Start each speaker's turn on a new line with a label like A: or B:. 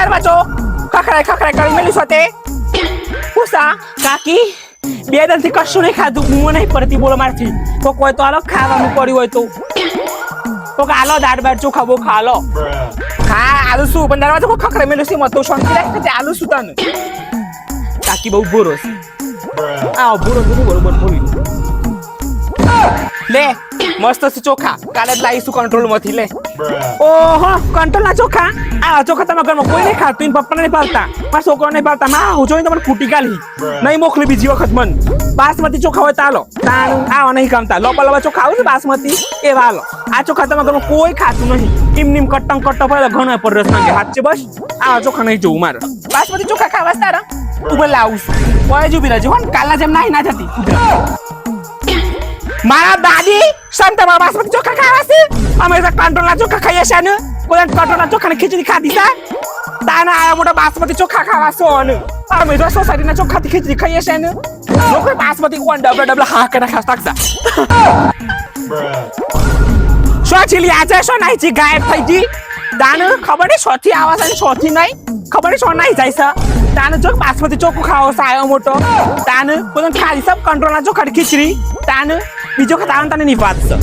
A: દરવાજો ખખડાય કરી મેલી સોતે પૂછા કાકી બે દલથી કશું નહીં ખાધું હું નહીં પડતી બોલો મારથી તો કોઈ તો હાલો ખાવાનું પડ્યું હોય તો હાલો દાળ બાર ચોખા બહુ ખાલો હા આલુ શું પણ દરવાજો કોઈ ખખડાય મેલું છે મત તો શાંતિ રાખ આલુ શું તને કાકી બહુ બોરો છે આ બોરો બરોબર બોલી લે મસ્ત છે ચોખા કાલે જ લાવીશું કંટ્રોલ માંથી લે ઓહો કંટ્રોલ ના ચોખા આ ચોખા તમારા ઘરમાં કોઈ નહીં ખાતું પપ્પા નહીં પાલતા મારા છોકરો નહીં પાલતા માં હું જોઈને તમને ફૂટી ગાલી નહીં મોકલી બીજી વખત મન બાસમતી ચોખા હોય તાલો આવા નહીં કામતા લોબા ચોખા આવે છે બાસમતી એ વાલો આ ચોખા તમારા ઘરમાં કોઈ ખાતું નહીં ઇમનીમ કટ્ટંગ કટ્ટો પડે ઘણો પર રસ માંગે હાથ છે બસ આવા ચોખા નહીં જોવું મારે બાસમતી ચોખા ખાવા તારા ઉપર લાવું છું કોઈ જ ઉભી રહેજો કાલના જેમ નાહી ના થતી મારા દાદી સંત તમારા બાસમતી ચોખા ખાવા છે અમે કંટ્રોલના ચોખા ખાઈએ છે ને કોઈ કંટ્રોલના ચોખાની ખીચડી ખાધી છે તાના આયા મોટા બાસમતી ચોખા ખાવા છો ને અમે તો સોસાયટીના ચોખાથી ખીચડી ખાઈએ છે ને લોકો બાસમતી કોણ ડબલ હા કે ના ખાસ શું ચીલી આજે શું નહીં જી ગાયબ થઈ જી દાન ખબર નહીં સોથી આવા છે સોથી નહીં ખબર નહીં સો નહીં જાય છે તાને જો બાસમતી ચોખ્ખું ખાવો છે આયો મોટો તાને કોઈ ખાલી સબ કંટ્રોલના ચોખાની ખીચડી તાને બીજો ખાતા તને ની વાત છે